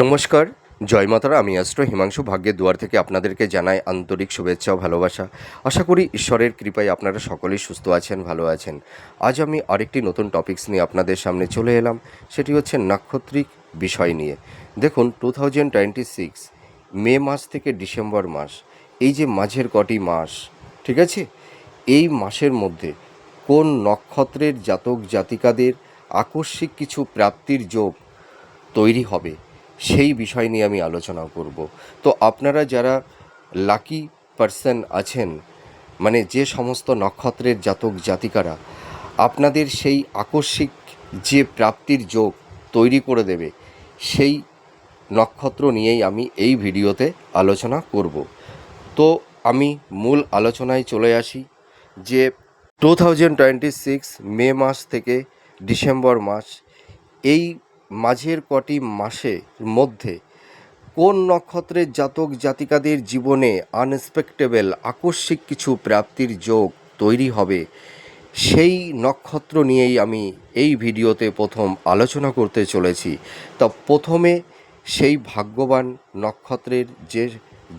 নমস্কার, জয় মাতারা। আমি অ্যাস্ট্রো হিমাংশু ভাগ্যের দুয়ার থেকে আপনাদেরকে জানাই আন্তরিক শুভেচ্ছা ও ভালোবাসা। আশা করি ঈশ্বরের কৃপায় আপনারা সকলেই সুস্থ আছেন, ভালো আছেন। আজ আমি আরেকটি নতুন টপিকস নিয়ে আপনাদের সামনে চলে এলাম। সেটি হচ্ছে নাক্ষত্রিক বিষয় নিয়ে। দেখুন, 2026 মে মাস থেকে ডিসেম্বর মাস, এই যে মাঝের কটি মাস, ঠিক আছে, এই মাসের মধ্যে কোন নক্ষত্রের জাতক জাতিকাদের আকস্মিক কিছু প্রাপ্তির যোগ তৈরি হবে, সেই বিষয় নিয়ে আমি আলোচনা করব। তো আপনারা যারা লাকি পারসন আছেন, মানে যে সমস্ত নক্ষত্রের জাতক জাতিকারা আপনাদের সেই আকস্মিক যে প্রাপ্তির যোগ তৈরি করে দেবে, সেই নক্ষত্র নিয়েই আমি এই ভিডিওতে আলোচনা করব। তো আমি মূল আলোচনায় চলে আসি যে 2026 মে মাস থেকে ডিসেম্বর মাস, এই মাঝের কটি মাসের মধ্যে কোন নক্ষত্রের জাতক জাতিকাদের জীবনে আনএক্সপেক্টেবল আকস্মিক কিছু প্রাপ্তির যোগ তৈরি হবে, সেই নক্ষত্র নিয়েই আমি এই ভিডিওতে প্রথম আলোচনা করতে চলেছি। তা প্রথমে সেই ভাগ্যবান নক্ষত্রের যে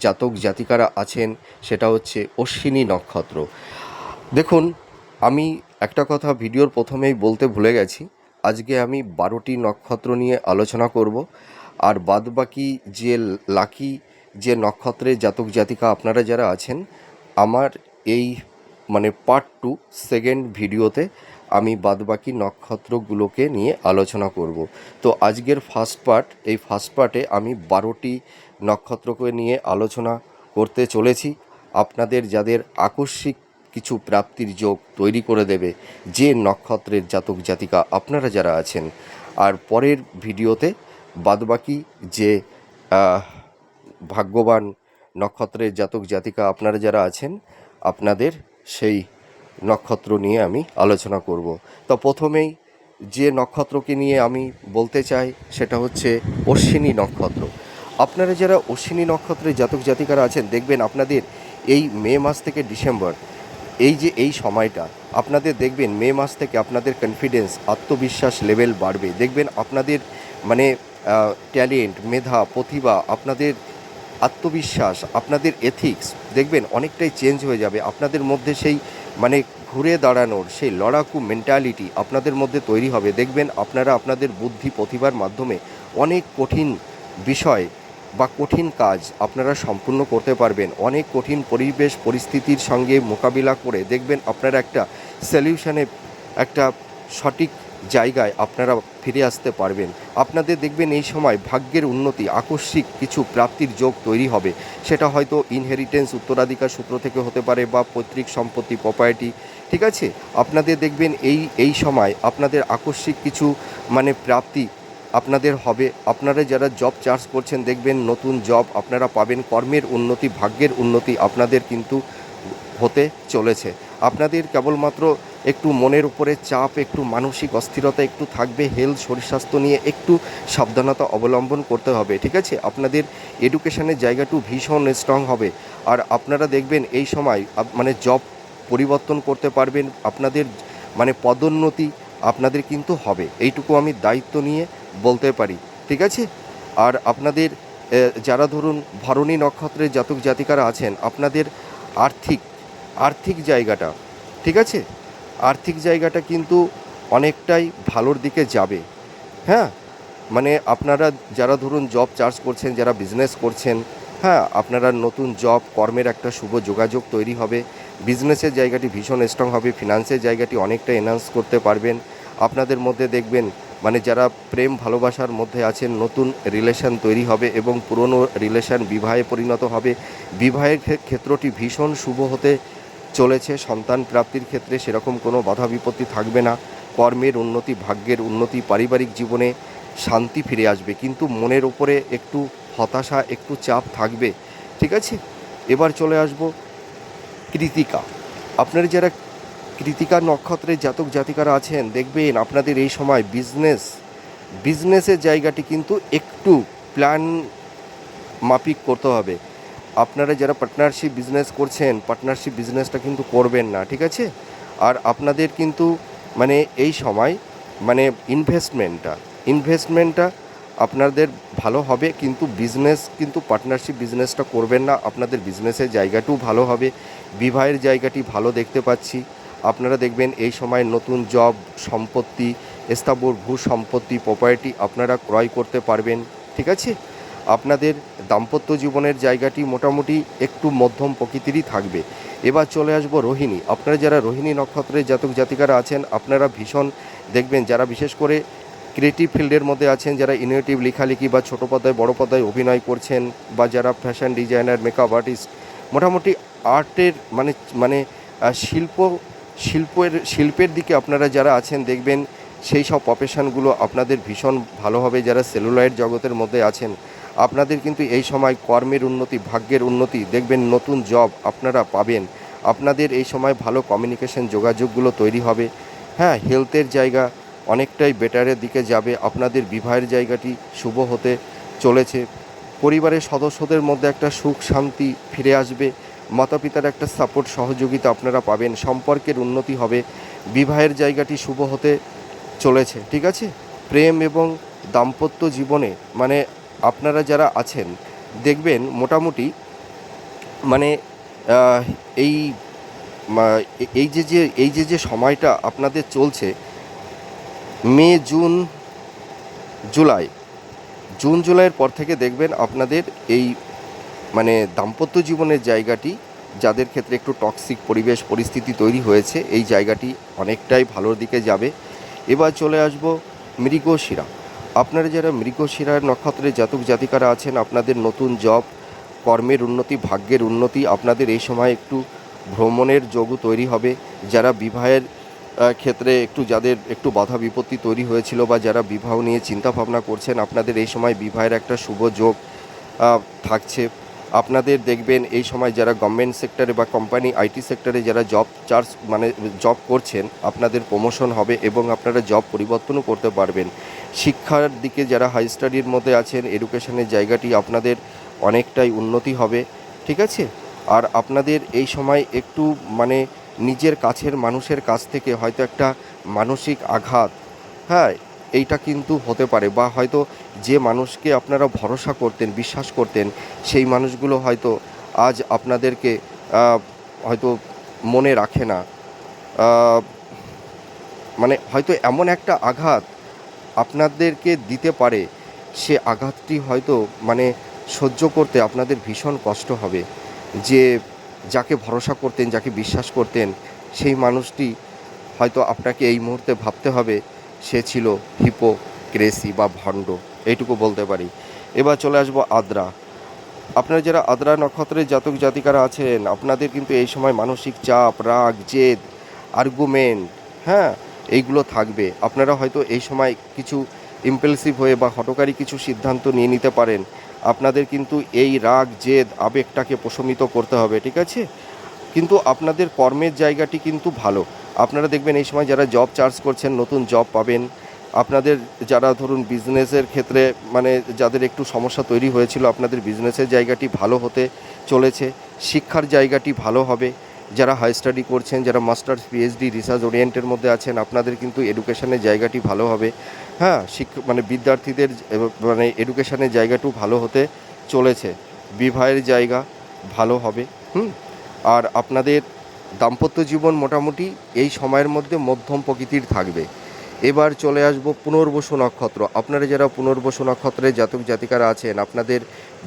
জাতক জাতিকারা আছেন, সেটা হচ্ছে অশ্বিনী নক্ষত্র। দেখুন, আমি একটা কথা ভিডিওর প্রথমেই বলতে ভুলে গেছি। আজকে আমি 12টি নক্ষত্র নিয়ে আলোচনা করব, আর বাদবাকি যে লাকি যে নক্ষত্রের জাতক জাতিকা আপনারা যারা আছেন, আমার এই পার্ট 2 সেকেন্ড ভিডিওতে আমি বাদবাকি নক্ষত্রগুলোকে নিয়ে আলোচনা করব। তো আজকের ফার্স্ট পার্ট, এই ফার্স্ট পার্টে আমি 12টি নক্ষত্রকে নিয়ে আলোচনা করতে চলেছি। আপনাদের যাদের আকস্মিক কিছু প্রাপ্তির যোগ তৈরি করে দেবে, যে নক্ষত্রের জাতক জাতিকা আপনারা যারা আছেন। আর পরের ভিডিওতে বাদবাকি যে ভাগ্যবান নক্ষত্রের জাতক জাতিকা আপনারা যারা আছেন, আপনাদের সেই নক্ষত্র নিয়ে আমি আলোচনা করব। তো প্রথমেই যে নক্ষত্রকে নিয়ে আমি বলতে চাই, সেটা হচ্ছে অশ্বিনী নক্ষত্র। আপনারা যারা অশ্বিনী নক্ষত্রের জাতক জাতিকারা আছেন, দেখবেন আপনাদের এই মে মাস থেকে ডিসেম্বর, এই যে এই সময়টা, আপনাদের দেখবেন মে মাস থেকে আপনাদের কনফিডেন্স, আত্মবিশ্বাস লেভেল বাড়বে। দেখবেন আপনাদের ট্যালেন্ট, মেধা, প্রতিভা, আপনাদের আত্মবিশ্বাস, আপনাদের এথিক্স দেখবেন অনেকটাই চেঞ্জ হয়ে যাবে। আপনাদের মধ্যে সেই ঘুরে দাঁড়ানোর সেই লড়াকু মেন্টালিটি আপনাদের মধ্যে তৈরি হবে। দেখবেন আপনারা আপনাদের বুদ্ধি প্রতিভার মাধ্যমে অনেক কঠিন বিষয় বা কঠিন কাজ আপনারা সম্পূর্ণ করতে পারবেন। অনেক কঠিন পরিবেশ পরিস্থিতির সঙ্গে মোকাবিলা করে দেখবেন আপনারা একটা সলিউশনে, একটা সঠিক জায়গায় আপনারা ফিরে আসতে পারবেন। আপনাদের দেখবেন এই সময় ভাগ্যের উন্নতি, আকস্মিক কিছু প্রাপ্তির যোগ তৈরি হবে। সেটা হয়তো ইনহেরিটেন্স, উত্তরাধিকার সূত্র থেকে হতে পারে, বা পৈতৃক সম্পত্তি, প্রপার্টি, ঠিক আছে। আপনাদের দেখবেন এই সময় আপনাদের আকস্মিক কিছু প্রাপ্তি আপনাদের হবে। আপনারা যারা জব চার্জ করছেন, দেখবেন নতুন জব আপনারা পাবেন। কর্মের উন্নতি, ভাগ্যের উন্নতি আপনাদের কিন্তু হতে চলেছে। আপনাদের কেবলমাত্র একটু মনের উপরে চাপ, একটু মানসিক অস্থিরতা একটু থাকবে। হেলথ, শরীর স্বাস্থ্য নিয়ে একটু সাবধানতা অবলম্বন করতে হবে, ঠিক আছে। আপনাদের এডুকেশনের জায়গাটু ভীষণ স্ট্রং হবে। আর আপনারা দেখবেন এই সময় জব পরিবর্তন করতে পারবেন। আপনাদের পদোন্নতি আপনাদের কিন্তু হবে, এইটুকু আমি দায়িত্ব নিয়ে বলতে পারি, ঠিক আছে। আর আপনাদের যারা ধরুন ভরণী নক্ষত্রের জাতক জাতিকারা আছেন, আপনাদের আর্থিক জায়গাটা, ঠিক আছে, আর্থিক জায়গাটা কিন্তু অনেকটাই ভালোর দিকে যাবে। হ্যাঁ, আপনারা যারা ধরুন জব চার্জ করছেন, যারা বিজনেস করছেন, হ্যাঁ, আপনারা নতুন জব কর্মের একটা শুভ যোগাযোগ তৈরি হবে। বিজনেসের জায়গাটি ভীষণ স্ট্রং হবে। ফিনান্সের জায়গাটি অনেকটা এনহান্স করতে পারবেন। আপনাদের মধ্যে দেখবেন যারা প্রেম ভালোবাসার মধ্যে আছেন, নতুন রিলেশন তৈরি হবে এবং পুরনো রিলেশন বিবাহে পরিণত হবে। বিবাহের ক্ষেত্রটি ভীষণ শুভ হতে চলেছে। সন্তান প্রাপ্তির ক্ষেত্রে সেরকম কোনো বাধা বিপত্তি থাকবে না। কর্মের উন্নতি, ভাগ্যের উন্নতি, পারিবারিক জীবনে শান্তি ফিরে আসবে। কিন্তু মনের ওপরে একটু হতাশা, একটু চাপ থাকবে, ঠিক আছে। এবার চলে আসব কৃতিকা। আপনারা যারা কৃতিকা নক্ষত্রের জাতক জাতিকারা আছেন, দেখবেন আপনাদের এই সময় বিজনেসের জায়গাটি কিন্তু একটু প্ল্যান মাফিক করতে হবে। আপনারা যারা পার্টনারশিপ বিজনেস করছেন, পার্টনারশিপ বিজনেসটা কিন্তু করবেন না, ঠিক আছে। আর আপনাদের কিন্তু এই সময় ইনভেস্টমেন্টটা আপনাদের ভালো হবে, কিন্তু বিজনেস কিন্তু পার্টনারশিপ বিজনেসটা করবেন না। আপনাদের বিজনেসের জায়গাটিও ভালো হবে, বিবাহের জায়গাটি ভালো দেখতে পাচ্ছি। আপনারা দেখবেন এই সময় নতুন জব, সম্পত্তি, স্থাবর ভূ সম্পত্তি, প্রপার্টি আপনারা ক্রয় করতে পারবেন। ঠিক আছে, আপনাদের দাম্পত্য জীবনের জায়গাটি মোটামুটি একটু মধ্যম প্রকৃতিরই থাকবে। এবার চলে আসবো রোহিণী। আপনারা যারা রোহিণী নক্ষত্রের জাতক জাতিকারা আছেন, আপনারা ভীষণ দেখবেন, যারা বিশেষ করে ক্রিয়েটিভ ফিল্ডের মধ্যে আছেন, যারা ইনোভেটিভ লেখালেখি বা ছোটো পর্দায় বড় পর্দায় অভিনয় করছেন, বা যারা ফ্যাশন ডিজাইনার, মেকআপ আর্টিস্ট, মোটামুটি আর্টের মানে মানে শিল্পের দিকে আপনারা যারা আছেন, দেখবেন সেই সব প্রফেশনগুলো আপনাদের ভীষণ ভালো হবে। যারা সেলুলয়েড জগতের মধ্যে আছেন, আপনাদের কিন্তু এই সময় কর্মের উন্নতি, ভাগ্যের উন্নতি দেখবেন, নতুন জব আপনারা পাবেন। আপনাদের এই সময় ভালো কমিউনিকেশন যোগাযোগগুলো তৈরি হবে। হ্যাঁ, হেলথের জায়গা অনেকটাই বেটারের দিকে যাবে। আপনাদের বিবাহের জায়গাটি শুভ হতে চলেছে। পরিবারের সদস্যদের মধ্যে একটা সুখ শান্তি ফিরে আসবে। মাতা পিতার একটা সাপোর্ট সহযোগিতা আপনারা পাবেন। সম্পর্কের উন্নতি হবে। বিবাহের জায়গাটি শুভ হতে চলেছে। ঠিক আছে, প্রেম এবং দাম্পত্য জীবনে মানে আপনারা যারা আছেন, দেখবেন মোটামুটি মানে আহ, এই এই যে সময়টা আপনাদের চলছে, মে জুন জুলাই, জুলাইয়ের পর থেকে দেখবেন আপনাদের এই মানে দাম্পত্য জীবনের জায়গাটি, যাদের ক্ষেত্রে একটু টক্সিক পরিবেশ পরিস্থিতি তৈরি হয়েছে, এই জায়গাটি অনেকটাই ভালোর দিকে যাবে। এবার চলে আসব মৃগশিরা। আপনারা যারা মৃগশিরার নক্ষত্রের জাতক জাতিকারা আছেন, আপনাদের নতুন জব, কর্মের উন্নতি, ভাগ্যের উন্নতি, আপনাদের এই সময় একটু ভ্রমণের যোগও তৈরি হবে। যারা বিবাহের ক্ষেত্রে যাদের একটু বাধা বিপত্তি তৈরি হয়েছিল, বা যারা বিবাহ নিয়ে চিন্তা ভাবনা করছেন, আপনাদের এই সময় বিবাহের একটা শুভ যোগ থাকছে। আপনাদের দেখবেন এই সময় যারা গভর্নমেন্ট সেক্টরে বা কোম্পানি আইটি সেক্টরে যারা জব করছেন, আপনাদের প্রমোশন হবে এবং আপনারা জব পরিবর্তনও করতে পারবেন। শিক্ষার দিকে যারা হাই স্টাডির মধ্যে আছেন, এডুকেশনের জায়গাটি আপনাদের অনেকটাই উন্নতি হবে। ঠিক আছে, আর আপনাদের এই সময় একটু মানে নিজের কাছের মানুষের কাছ থেকে হয়তো একটা মানসিক আঘাত, হ্যাঁ, এইটা কিন্তু হতে পারে। বা হয়তো যে মানুষকে আপনারা ভরসা করতেন, বিশ্বাস করতেন, সেই মানুষগুলো হয়তো আজ আপনাদেরকে হয়তো মনে রাখে না। আহ, মানে হয়তো এমন একটা আঘাত আপনাদেরকে দিতে পারে, সে আঘাতটি হয়তো মানে সহ্য করতে আপনাদের ভীষণ কষ্ট হবে। যে যাকে ভরসা করতেন, যাকে বিশ্বাস করতেন, সেই মানুষটি হয়তো আপনাকে এই মুহূর্তে ভাবতে হবে সে ছিল হিপোক্রেসি বা ভণ্ড, এইটুকু বলতে পারি। এবার চলে আসবো আদ্রা। আপনারা যারা আদ্রা নক্ষত্রের জাতক জাতিকারা আছেন, আপনাদের কিন্তু এই সময় মানসিক চাপ, রাগ, জেদ, আর্গুমেন্ট, হ্যাঁ, এইগুলো থাকবে। আপনারা হয়তো এই সময় কিছু ইম্পালসিভ হয়ে বা হঠকারী কিছু সিদ্ধান্ত নিয়ে নিতে পারেন। আপনাদের কিন্তু এই রাগ, জেদ, আবেগটাকে প্রশমিত করতে হবে। ঠিক আছে, কিন্তু আপনাদের কর্মের জায়গাটি কিন্তু ভালো। আপনারা দেখবেন এই সময় যারা জব চার্জ করছেন, নতুন জব পাবেন। আপনাদের যারা ধরুন বিজনেসের ক্ষেত্রে মানে যাদের একটু সমস্যা তৈরি হয়েছিল, আপনাদের বিজনেসের জায়গাটি ভালো হতে চলেছে। শিক্ষার জায়গাটি ভালো হবে। যারা হাই স্টাডি করছেন, যারা মাস্টার্স, পিএইচডি, রিসার্চ ওরিয়েন্টের মধ্যে আছেন, আপনাদের কিন্তু এডুকেশনের জায়গাটি ভালো হবে। হ্যাঁ, মানে বিদ্যার্থীদের মানে এডুকেশনের জায়গাটিও ভালো হতে চলেছে। বিবাহের জায়গা ভালো হবে। আর আপনাদের দাম্পত্য জীবন মোটামুটি এই সময়ের মধ্যে মধ্যম প্রকৃতির থাকবে। এবার চলে আসবো পুনর্বসু নক্ষত্র। আপনারা যারা পুনর্বসু নক্ষত্রের জাতক জাতিকারা আছেন, আপনাদের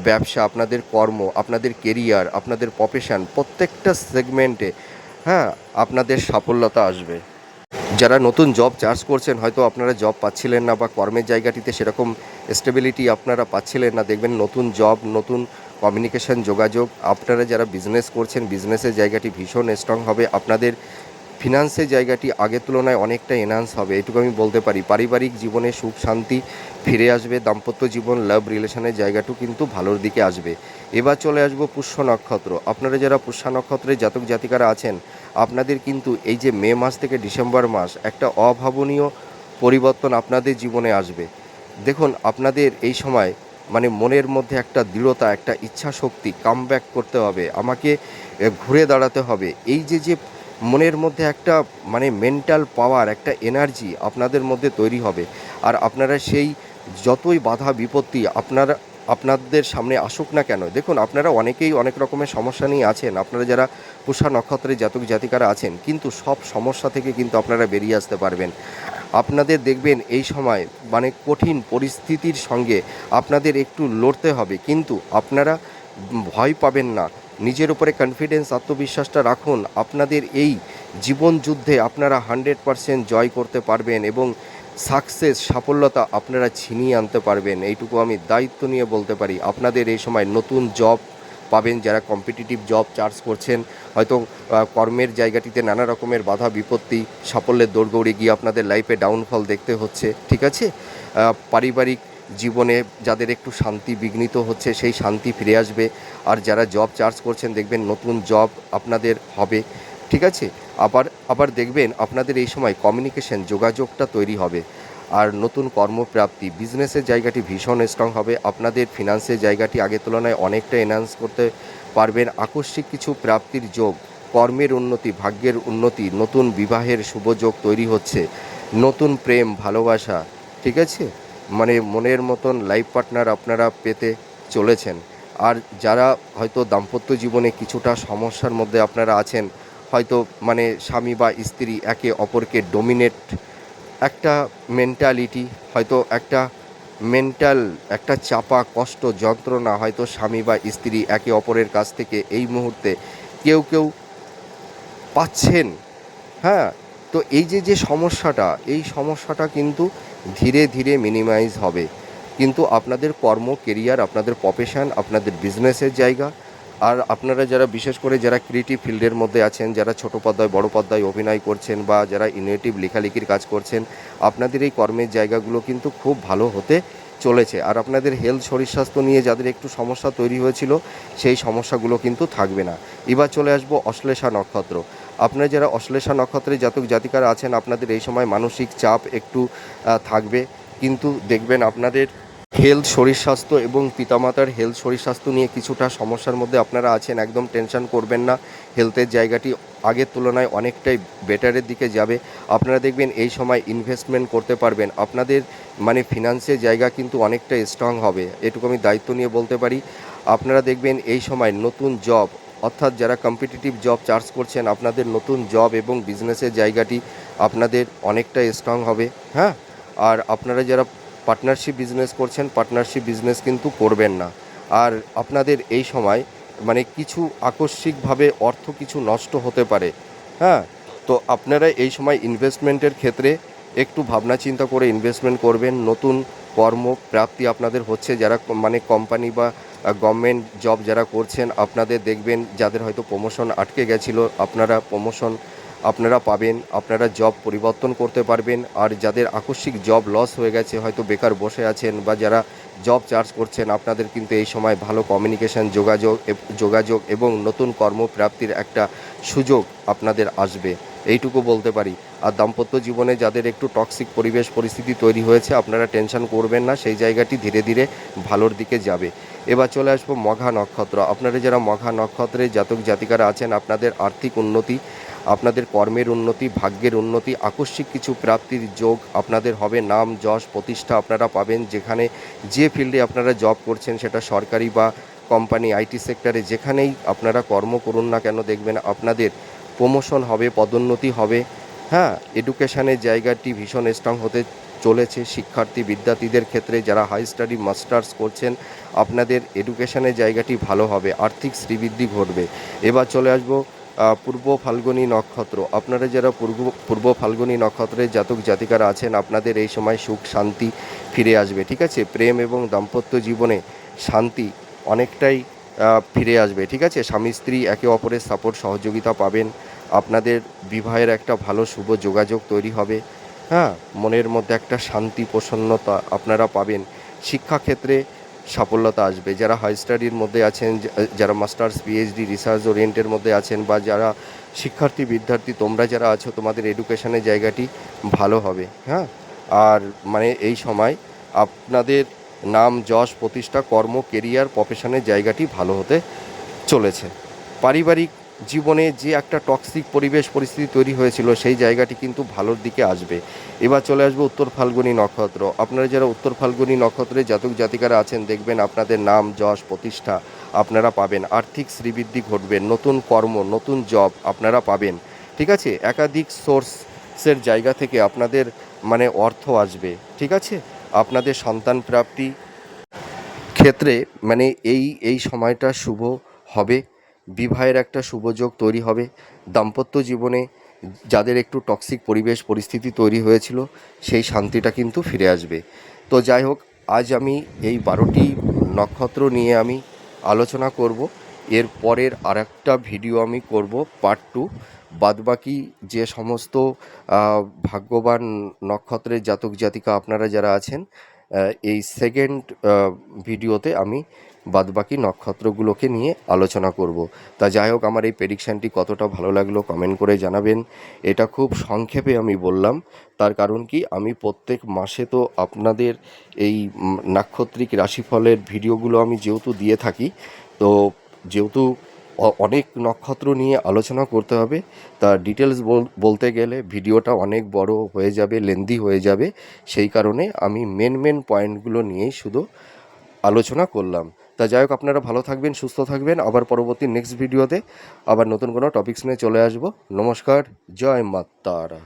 ব্যবসা, আপনাদের কর্ম, আপনাদের কেরিয়ার, আপনাদের প্রফেশন, প্রত্যেকটা সেগমেন্টে হ্যাঁ আপনাদের সাফল্যতা আসবে। যারা নতুন জব চার্জ করছেন, হয়তো আপনারা জব পাচ্ছিলেন না, বা কর্মের জায়গাটিতে সেরকম স্টেবিলিটি আপনারা পাচ্ছিলেন না, দেখবেন নতুন জব, নতুন কমিউনিকেশন যোগাযোগ। আপনারা যারা বিজনেস করছেন, বিজনেসের জায়গাটি ভীষণ স্ট্রং হবে। আপনাদের ফিনান্সের জায়গাটি আগের তুলনায় অনেকটা এনহান্স হবে, এটুকু আমি বলতে পারি। পারিবারিক জীবনে সুখ শান্তি ফিরে আসবে। দাম্পত্য জীবন, লাভ রিলেশনের জায়গাটিও কিন্তু ভালোর দিকে আসবে। এবার চলে আসবো পুষ্য নক্ষত্র। আপনারা যারা পুষ্যা নক্ষত্রের জাতক জাতিকারা আছেন, আপনাদের কিন্তু এই যে মে মাস থেকে ডিসেম্বর মাস একটা অভাবনীয় পরিবর্তন আপনাদের জীবনে আসবে। দেখুন, আপনাদের এই সময় মানে মনের মধ্যে একটা দৃঢ়তা, একটা ইচ্ছা শক্তি, কামব্যাক করতে হবে, আমাকে ঘুরে দাঁড়াতে হবে। এই যে মনের মধ্যে একটা মানে মেন্টাল পাওয়ার, একটা এনার্জি আপনাদের মধ্যে তৈরি হবে। আর আপনারা সেই যতই বাধা বিপত্তি আপনাদের সামনে আসুক না কেন, দেখুন আপনারা অনেকেই অনেক রকমের সমস্যা নিয়ে আছেন, আপনারা যারা পুষা নক্ষত্রের জাতক জাতিকারা আছেন, কিন্তু সব সমস্যা থেকে কিন্তু আপনারা বেরিয়ে আসতে পারবেন। আপনাদের দেখবেন এই সময় মানে কঠিন পরিস্থিতির সঙ্গে আপনাদের একটু লড়তে হবে, কিন্তু আপনারা ভয় পাবেন না। নিজের উপরে কনফিডেন্স, আত্মবিশ্বাসটা রাখুন। আপনাদের এই জীবন যুদ্ধে আপনারা 100% জয় করতে পারবেন এবং সাকসেস, সাফল্যতা আপনারা ছিনিয়ে আনতে পারবেন, এইটুকু আমি দায়িত্ব নিয়ে বলতে পারি। আপনাদের এই সময় নতুন জব পাবেন, যারা কম্পিটিটিভ জব চার্জ করছেন, হয়তো কর্মের জায়গাটিতে নানা রকমের বাধা বিপত্তি, সাফল্যের দৌড়গৌড়ে গিয়ে আপনাদের লাইফে ডাউনফল দেখতে হচ্ছে, ঠিক আছে। পারিবারিক জীবনে যাদের একটু শান্তি বিঘ্নিত হচ্ছে, সেই শান্তি ফিরে আসবে। আর যারা জব চার্জ করছেন, দেখবেন নতুন জব আপনাদের হবে, ঠিক আছে। আবার আবার দেখবেন আপনাদের এই সময় কমিউনিকেশন, যোগাযোগটা তৈরি হবে। আর নতুন কর্মপ্রাপ্তি, বিজনেসের জায়গাটি ভীষণ স্ট্রং হবে। আপনাদের ফিনান্সের জায়গাটি আগের তুলনায় অনেকটা এনহান্স করতে পারবেন। আকস্মিক কিছু প্রাপ্তির যোগ, কর্মের উন্নতি, ভাগ্যের উন্নতি, নতুন বিবাহের শুভযোগ তৈরি হচ্ছে, নতুন প্রেম ভালোবাসা, ঠিক আছে, মানে মনের মতন লাইফ পার্টনার আপনারা পেতে চলেছেন। আর যারা হয়তো দাম্পত্য জীবনে কিছুটা সমস্যার মধ্যে আপনারা আছেন, হয়তো মানে স্বামী বা স্ত্রী একে অপরকে ডোমিনেট একটা মেন্টালিটি, হয়তো একটা মেন্টাল একটা চাপা কষ্ট যন্ত্রণা, হয়তো স্বামী বা স্ত্রী একে অপরের কাছ থেকে এই মুহূর্তে কেউ কেউ পাচ্ছেন, হ্যাঁ। তো এই যে সমস্যাটা, এই সমস্যাটা কিন্তু ধীরে ধীরে মিনিমাইজ হবে। কিন্তু আপনাদের কর্ম, কেরিয়ার, আপনাদের প্রফেশন, আপনাদের বিজনেসের জায়গা, আর আপনারা যারা বিশেষ করে যারা ক্রিয়েটিভ ফিল্ডের মধ্যে আছেন, যারা ছোট পর্দায় বড় পর্দায় অভিনয় করছেন বা যারা ইনোভেটিভ লেখালেখির কাজ করছেন, আপনাদের এই কর্মের জায়গাগুলো কিন্তু খুব ভালো হতে চলেছে। আর আপনাদের হেলথ, শরীর স্বাস্থ্য নিয়ে যাদের একটু সমস্যা তৈরি হয়েছিল, সেই সমস্যাগুলো কিন্তু থাকবে না। এবার চলে আসবো অশ্লেষা নক্ষত্র। আপনারা যারা অশ্লেষা নক্ষত্রের জাতক জাতিকারা আছেন, আপনাদের এই সময় মানসিক চাপ একটু থাকবে, কিন্তু দেখবেন আপনাদের হেলথ, শরীর স্বাস্থ্য এবং পিতামাতার হেলথ, শরীর স্বাস্থ্য নিয়ে কিছুটা সমস্যার মধ্যে আপনারা আছেন। একদম টেনশন করবেন না, হেলথের জায়গাটি আগের তুলনায় অনেকটাই বেটারের দিকে যাবে। আপনারা দেখবেন এই সময় ইনভেস্টমেন্ট করতে পারবেন, আপনাদের মানে ফিনান্সের জায়গা কিন্তু অনেকটা স্ট্রং হবে, এটুকু আমি দায়িত্ব নিয়ে বলতে পারি। আপনারা দেখবেন এই সময় নতুন জব, অর্থাৎ যারা কম্পিটিটিভ জব চার্জ করছেন, আপনাদের নতুন জব এবং বিজনেসের জায়গাটি আপনাদের অনেকটা স্ট্রং হবে, হ্যাঁ। আর আপনারা যারা পার্টনারশিপ বিজনেস করছেন, পার্টনারশিপ বিজনেস কিন্তু করবেন না। আর আপনাদের এই সময় মানে কিছু আকস্মিকভাবে অর্থ কিছু নষ্ট হতে পারে, হ্যাঁ। তো আপনারা এই সময় ইনভেস্টমেন্টের ক্ষেত্রে একটু ভাবনা চিন্তা করে ইনভেস্টমেন্ট করবেন। নতুন কর্মপ্রাপ্তি আপনাদের হচ্ছে, যারা মানে কোম্পানি বা গভর্নমেন্ট জব যারা করছেন, আপনাদের দেখবেন যাদের হয়তো প্রমোশন আটকে গেছিলো, আপনারা প্রমোশন আপনারা পাবেন, আপনারা জব পরিবর্তন করতে পারবেন। আর যাদের আকস্মিক জব লস হয়ে গেছে, হয়তো বেকার বসে আছেন বা যারা জব চার্জ করছেন, আপনাদের কিন্তু এই সময় ভালো কমিউনিকেশন, যোগাযোগ এবং নতুন কর্মপ্রাপ্তির একটা সুযোগ আপনাদের আসবে, এইটুকু বলতে পারি। আর দাম্পত্য জীবনে যাদের একটু টক্সিক পরিবেশ পরিস্থিতি তৈরি হয়েছে, আপনারা টেনশন করবেন না, সেই জায়গাটি ধীরে ধীরে ভালোর দিকে যাবে। এবার চলে আসবো মঘা নক্ষত্র। আপনারা যারা মঘা নক্ষত্রের জাতক জাতিকারা আছেন, আপনাদের আর্থিক উন্নতি, আপনাদের কর্মের উন্নতি, ভাগ্যের উন্নতি, আকস্মিক কিছু প্রাপ্তির যোগ আপনাদের হবে। নাম, যশ, প্রতিষ্ঠা আপনারা পাবেন। যেখানে যে ফিল্ডে আপনারা জব করছেন, সেটা সরকারি বা কোম্পানি, আইটি সেক্টরে, যেখানেই আপনারা কর্ম করুন না কেন, দেখবেন আপনাদের প্রমোশন হবে, পদোন্নতি হবে, হ্যাঁ। এডুকেশনের জায়গাটি ভীষণ স্ট্রং হতে চলেছে। শিক্ষার্থী বিদ্যার্থীদের ক্ষেত্রে যারা হাই স্টাডি মাস্টার্স করছেন, আপনাদের এডুকেশনের জায়গাটি ভালো হবে, আর্থিক শ্রীবৃদ্ধি ঘটবে। এবার চলে আসবো পূর্ব ফাল্গুনী নক্ষত্র। আপনারা যারা পূর্ব ফাল্গুনী নক্ষত্রের জাতক জাতিকারা আছেন, আপনাদের এই সময় সুখ শান্তি ফিরে আসবে, ঠিক আছে। প্রেম এবং দাম্পত্য জীবনে শান্তি অনেকটাই ফিরে আসবে, ঠিক আছে। স্বামী স্ত্রী একে অপরের সাপোর্ট সহযোগিতা পাবেন, আপনাদের বিবাহের একটা ভালো শুভ যোগাযোগ তৈরি হবে, হ্যাঁ। মনের মধ্যে একটা শান্তি প্রসন্নতা আপনারা পাবেন। শিক্ষাক্ষেত্রে সাফল্যতা আসবে। যারা হাই স্টাডির মধ্যে আছেন, যারা মাস্টার্স, পিএইচডি, রিসার্চ ওরিয়েন্টের মধ্যে আছেন, বা যারা শিক্ষার্থী বিদ্যার্থী, তোমরা যারা আছো, তোমাদের এডুকেশনের জায়গাটি ভালো হবে, হ্যাঁ। আর মানে এই সময় আপনাদের নাম, যশ, প্রতিষ্ঠা, কর্ম, কেরিয়ার, প্রফেশনের জায়গাটি ভালো হতে চলেছে। পারিবারিক জীবনে যে একটা টক্সিক পরিবেশ পরিস্থিতি তৈরি হয়েছিল সেই জায়গাটি কিন্তু ভালোর দিকে আসবে। এবার চলে আসবে উত্তর ফাল্গুনী নক্ষত্র। আপনারা যারা উত্তর ফাল্গুনী নক্ষত্রের জাতক জাতিকারা আছেন, দেখবেন আপনাদের নাম যশ প্রতিষ্ঠা আপনারা পাবেন, আর্থিক শ্রীবৃদ্ধি ঘটবে, নতুন কর্ম নতুন জব আপনারা পাবেন। ঠিক আছে, একাধিক সোর্সের জায়গা থেকে আপনাদের মানে অর্থ আসবে। ঠিক আছে, আপনাদের সন্তান প্রাপ্তি ক্ষেত্রে মানে এই সময়টা শুভ হবে। বিবাহের একটা শুভযোগ তৈরি হবে। দাম্পত্য জীবনে যাদের একটু টক্সিক পরিবেশ পরিস্থিতি তৈরি হয়েছিল সেই শান্তিটা কিন্তু ফিরে আসবে। তো যাই হোক, আজ আমি এই 12টি নক্ষত্র নিয়ে আমি আলোচনা করব। এর পরের আরেকটা ভিডিও আমি করব পার্ট 2। বাদবাকি যে সমস্ত ভাগ্যবান নক্ষত্রের জাতক জাতিকা আপনারা যারা আছেন, এই সেকেন্ড ভিডিওতে আমি বাদবাকি নক্ষত্রগুলোকে নিয়ে আলোচনা করব। তা যাই হোক, আমার এই প্রেডিকশানটি কতটা ভালো লাগলো কমেন্ট করে জানাবেন। এটা খুব সংক্ষেপে আমি বললাম, তার কারণ কি, আমি প্রত্যেক মাসে তো আপনাদের এই নাক্ষত্রিক রাশিফলের ভিডিওগুলো আমি যেহেতু দিয়ে থাকি, তো যেহেতু অনেক নক্ষত্র নিয়ে আলোচনা করতে হবে, তা ডিটেলস বলতে গেলে ভিডিওটা অনেক বড় হয়ে যাবে, লেন্দি হয়ে যাবে। সেই কারণে আমি মেন পয়েন্টগুলো নিয়েই শুধু আলোচনা করলাম। তা যাই হোক, আপনারা ভালো থাকবেন, সুস্থ থাকবেন। আবার পরবর্তী নেক্সট ভিডিওতে আবার নতুন কোনো টপিকস নিয়ে চলে আসবো। নমস্কার, জয় মা তারা।